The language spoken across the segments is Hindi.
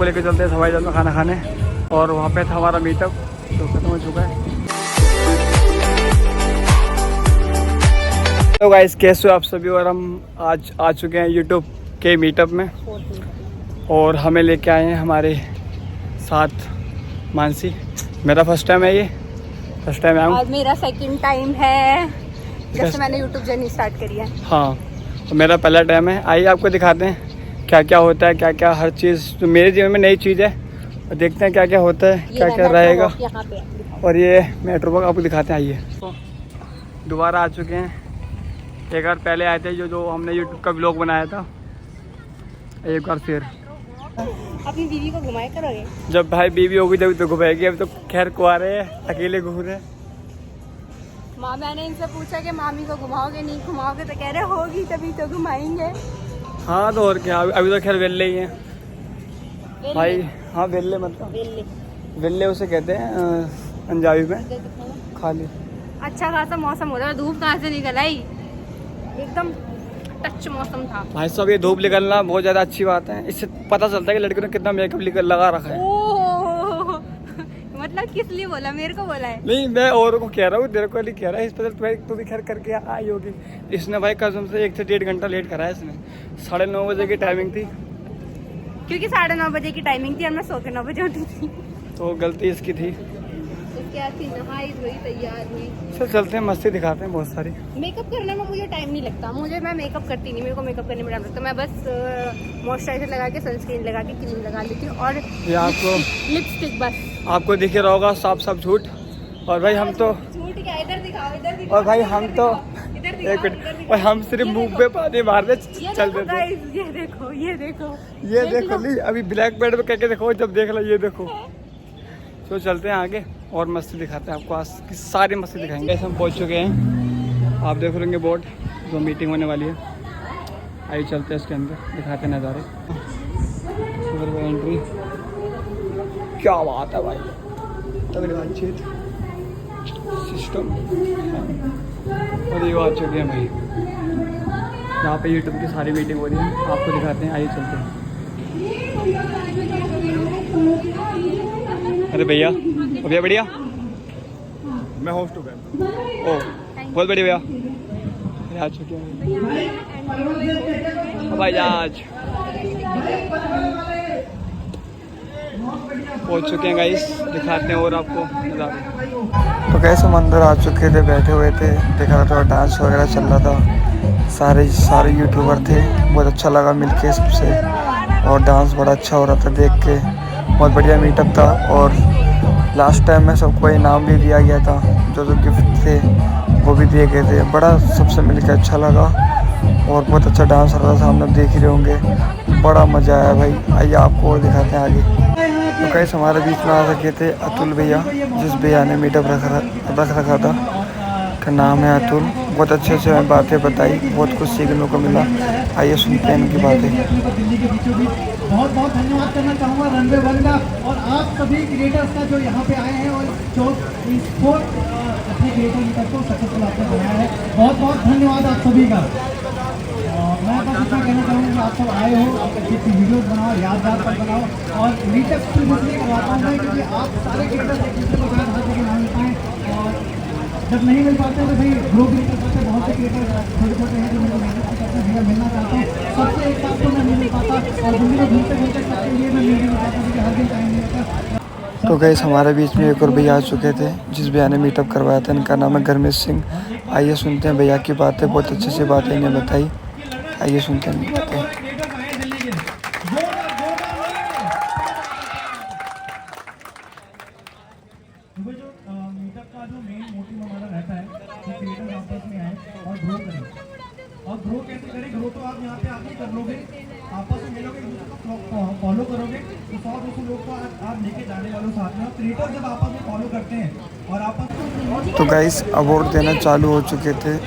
आपको लेकर चलते हैं हवाई जहाज में खाना खाने। और वहाँ पे था हमारा मीटअप जो खत्म हो चुका है। तो गाइस कैसे हो आप सभी, और हम आज आ चुके हैं यूट्यूब के मीटअप में और हमें लेके आए हैं हमारे साथ मानसी। मेरा फर्स्ट टाइम है, ये फर्स्ट टाइम आया हूँ। आज मेरा सेकंड टाइम है जैसे मैंने यूट्यूब जर्नी स्टार्ट करी है। हाँ तो मेरा पहला टाइम है। आइए आपको दिखाते हैं क्या क्या होता है, क्या क्या हर चीज़ जो मेरे जीवन में नई चीज़ है, और देखते हैं क्या क्या होता है, क्या क्या रहेगा। और ये मेट्रो वॉक आपको दिखाते हैं। आइए तो दोबारा आ चुके हैं। एक बार पहले आए थे जो हमने यूट्यूब का व्लॉग बनाया था, एक बार फिर। अपनी बीवी को घुमाए करोगे? जब भाई बीवी होगी तभी तो घुमाएगी, अभी तो खैर कुंवारे हैं, अकेले घूम रहे हैं। माँ मैंने इनसे पूछा कि मामी को घुमाओगे नहीं घुमाओगे, तो कह रहे होगी तभी तो घुमाएंगे। हाँ तो और क्या, अभी तो खैर वेल्ले ही हैं भाई। हाँ वेल्ले मतलब वेल्ले उसे कहते हैं पंजाबी में खाली। अच्छा खासा मौसम हो रहा है, धूप कहाँ से निकल आई, एकदम टच मौसम था भाई साहब। ये धूप निकलना बहुत ज़्यादा अच्छी बात है, इससे पता चलता है कि लड़कियों ने कितना मेकअप लगा रखा है। मतलब किस लिए बोला, मेरे को बोला है? नहीं मैं औरों को कह रहा हूँ, तेरे को नहीं कह रहा है। इस पर तू भी खैर करके आई होगी। इसने भाई कसम से 1 से 1.5 घंटा लेट करा है इसने। 9:30 बजे की टाइमिंग थी, क्योंकि 9:30 बजे की टाइमिंग थी और मैं सो के 9 बजे उठी थी। तो गलती इसकी थी। क्या थी, नहाई धोई तैयार हुई। चल चलते हैं, मस्ती दिखाते हैं बहुत सारी। मेकअप करने में मुझे टाइम नहीं लगता, मैं मेकअप करती नहीं, मेरे को मेकअप करने में टाइम लगता। मैं बस मॉइस्चराइजर लगा के, सनस्क्रीन लगा के, क्रीम लगा लेती हूँ और ये आपको लिपस्टिक बस। आपको दिख रहा होगा साफ साफ झूठ। और भाई हम तो झूठ क्या, इधर दिखाओ, इधर दिखाओ। और भाई हम तो इधर एक दिखाओ, मिनट, और हम सिर्फ मुंह पे पानी मारते चल देते। ये देखो ये देखो ये देखो ली, अभी ब्लैक बेड पे कहके देखो, जब देख लो ये देखो। तो चलते हैं आगे और मस्ती दिखाते हैं आपको, आज की सारी मस्ती दिखाएंगे। हम पहुंच चुके हैं, आप देख लेंगे बोर्ड जो मीटिंग होने वाली है। आइए चलते हैं इसके अंदर, दिखाते हैं नज़ारे। एंट्री क्या बात है भाई, तगड़ी बातचीत सिस्टम। और ये आ चुके हैं भाई, यहाँ पे यूट्यूब की सारी मीटिंग हो रही है, आपको दिखाते हैं। आइए चलते हैं। अरे भैया, भैया बढ़िया, मैं होस्ट हूँ। ओ बहुत बढ़िया भैया। आ चुके हैं भाई, आज पहुँच चुके हैं गाइस, दिखाते हैं और आपको नज़ारे। तो कैसे हम अंदर आ चुके थे, बैठे हुए थे, देखा था डांस वगैरह चल रहा था। सारे यूट्यूबर थे, बहुत अच्छा लगा मिलके सबसे, और डांस बड़ा अच्छा हो रहा था देख के। बहुत बढ़िया मीटअप था, और लास्ट टाइम में सबको इनाम भी दिया गया था, जो गिफ्ट थे वो भी दिए गए थे। बड़ा सबसे मिलकर अच्छा लगा, और बहुत अच्छा डांस हो रहा था, हम लोग देख ही रहे होंगे। बड़ा मज़ा आया भाई। आइए आपको और दिखाते हैं आगे। तो कैसे हमारे बीच में आ रखे थे अतुल भैया, जिस भैया ने मीटअप रख रखा था, का नाम है अतुल। बहुत अच्छे से हमें बातें बताई, बहुत कुछ सीखने को मिला। आइए सुनते हैं इनकी बातें। बहुत बहुत धन्यवाद करना चाहूँगा रनवे वन का और आप सभी क्रिएटर्स का जो यहाँ पे आए हैं और जो इसको अपने क्रिएटर मीटअप को सक्सेसफुल आपने बनाया है। बहुत बहुत धन्यवाद आप सभी का। मैं बस इतना कहना चाहूँगा कि आप सब आए हो, आप अच्छी अच्छी वीडियोज़ बनाओ, यादगार पर बनाओ, और मीटअप सिर्फ इसलिए करवाता हूँ क्योंकि आप सारे क्रिएटर्स एक दूसरे को शायद हर जगह ना मिल पाएँ, और जब नहीं मिल पाते तो भाई ग्रुप नहीं कर पाते। बहुत से क्रिएटर छोटे हैं जो मेरे को मेहनत करते हैं, भैया मिलना चाहते हैं, सबसे एक साथ तो मैं नहीं मिल पाता, और दिल्ली में घूमते घूमते सबके लिए मैं मिल नहीं पाता क्योंकि हर दिन टाइम नहीं होता। तो गैस हमारे बीच में एक और भैया आ चुके थे, जिस भैया ने मीटअप करवाया था। इनका नाम है गरमेश सिंह। आइए सुनते हैं भैया की बातें, बहुत अच्छी सी बातें इन्हें बताई। आइए सुनते हैं बातें। मीटअप का जो मेन मोटिव हमारा रहता है कि क्रिएटर आपस में आए और ग्रो करें। और ग्रो कैसे करें? ग्रो तो आप यहाँ पे आके कर लोगे, आपस में मिलोगे, एक दूसरे को फॉलो करोगे, तो 100-200 लोग को आप लेके जाने वालों साथ में। क्रिएटर जब आपस में फॉलो करते हैं और आपस। तो गाइस अवार्ड देना चालू हो चुके थे।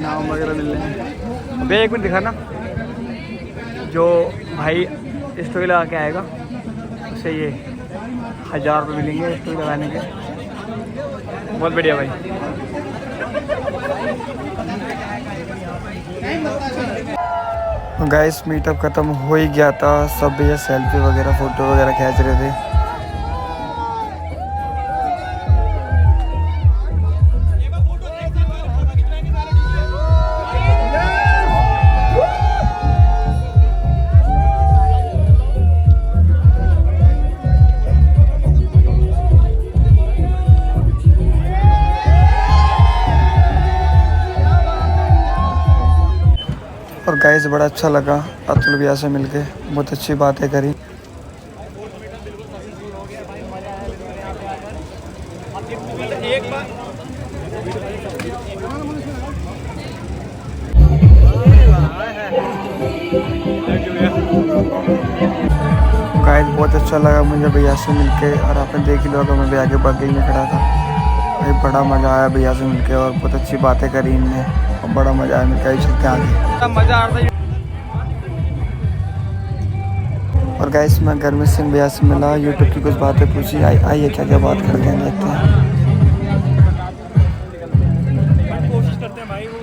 नाम वगैरह मिल रहे हैं। भैया एक मिनट दिखाना, जो भाई स्टोरी लगा के आएगा उसे ये 1000 रुपये मिलेंगे स्टोरी लगाने के। बहुत बढ़िया भाई। गाइस मीटअप ख़त्म हो ही गया था, सब भैया सेल्फी वगैरह फ़ोटो वगैरह खींच रहे थे। और गाइस बड़ा अच्छा लगा अतुल भैया से मिलके, बहुत अच्छी बातें करी। गाइस बहुत अच्छा लगा मुझे भैया से मिलके, और आपने देख ही लिया मैं भैया के बगल में खड़ा था। भाई बड़ा मज़ा आया भैया से मिलके, और बहुत अच्छी बातें करी इनने, और बड़ा मज़ा आया। मिलकर चलते आगे, मज़ा आ रहा था। और गाइस मैं घर में सिंह भैया से मिला, यूट्यूब की कुछ बातें पूछी। आइए क्या क्या बात करते हैं, देखते हैं। कोशिश करते हैं भाई, वो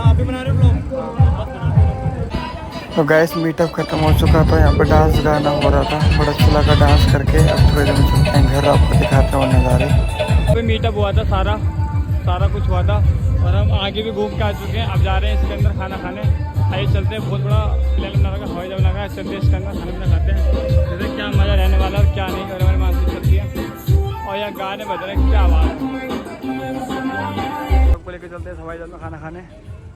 आप भी बना रहे हो। तो गैस मीटअप ख़त्म हो चुका था, यहाँ पे डांस गाना हो रहा था, बड़ा अच्छा लगा डांस करके। अब थोड़ी देर में चलते हैं घर, आपको दिखाते हैं नज़ारे। अभी मीटअप हुआ था, सारा कुछ हुआ था, और हम आगे भी घूम के आ चुके हैं। अब जा रहे हैं इसके अंदर खाना खाने। आइए चलते हैं, बहुत बड़ा प्लान बना रखा, हवाई जहाज लगा, चलते हैं इसके अंदर खाना पीना खाते हैं, जैसे क्या मज़ा रहने वाला और क्या नहीं। और हमारी मानसिक चलती है और यहाँ गाने बज रहे हैं, क्या बात है। सबको लेकर चलते हैं हवाई जहाज में खाना खाने,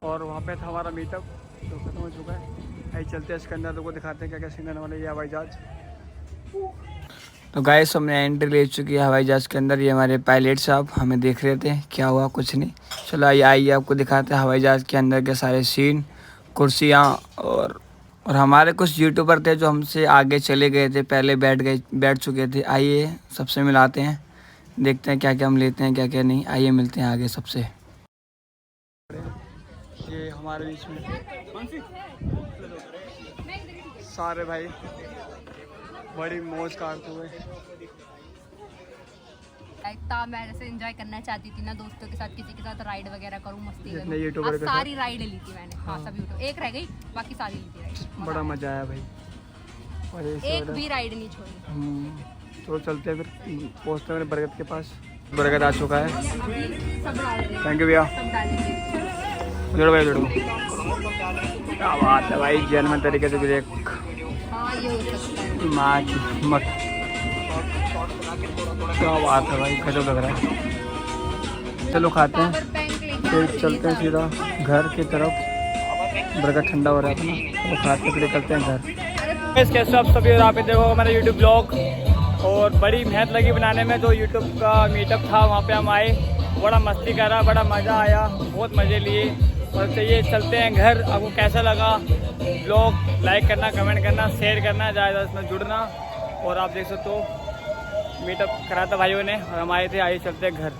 और वहाँ पे था हमारा मीटअप तो खत्म हो चुका है। आइए चलते हैं इसके अंदर, तो को दिखाते हैं क्या क्या सीन रहने वाले। ये हवाई जहाज, तो गाइस हमने एंट्री ले चुकी है हवाई जहाज़ के अंदर। ये हमारे पायलट साहब हमें देख रहे थे, क्या हुआ कुछ नहीं। चलो आइए आपको दिखाते हैं हवाई जहाज़ के अंदर के सारे सीन, कुर्सियाँ। और हमारे कुछ यूट्यूबर थे जो हमसे आगे चले गए थे, पहले बैठ चुके थे। आइए सबसे मिलाते हैं, देखते हैं क्या क्या हम लेते हैं क्या क्या नहीं। आइए मिलते हैं आगे सबसे। ये हमारे बीच में सारे भाई बड़ी मौज काटते हुए। मैं जैसे एंजॉय करना चाहती थी ना, दोस्तों के साथ किसी के साथ राइड वगैरह करूँ, मस्ती जितने करूँ। यूट्यूबर के सारी राइड ली थी मैंने। हाँ सब यूट्यूब, एक रह गई, बाकी सारी ली थी राइड। बड़ा मजा आया भाई, और एक भी राइड नहीं छोड़ी। तो चलते हैं फिर, पहुँचते हैं बरगद के पास। बरगद आ चुका है। थैंक यू भैया। जोड़ो भाई जोड़ो, क्या बात है भाई, जेन्युइन तरीके से भी देख। हाँ ये हो सकता है। माँ की मत, क्या बात है भाई, गजब लग रहा है। चलो खाते हैं, फिर चलते हैं सीधा घर की तरफ। बरगद ठंडा हो रहा है अपना, तो खाते फिर निकलते हैं घर। कैसे आप सभी, और आप देखो मेरा यूट्यूब ब्लॉग, और बड़ी मेहनत लगी बनाने में। जो यूट्यूब का मीटअप था वहाँ पे हम आए, बड़ा मस्ती करा, बड़ा मज़ा आया, बहुत मज़े लिए। और चलिए चलते हैं घर। आपको कैसा लगा ब्लॉग, लाइक करना, कमेंट करना, शेयर करना, ज़्यादा इसमें जुड़ना। और आप देख सकते हो मीटअप करा था भाइयों ने, और हम आए थे। आइए चलते हैं घर।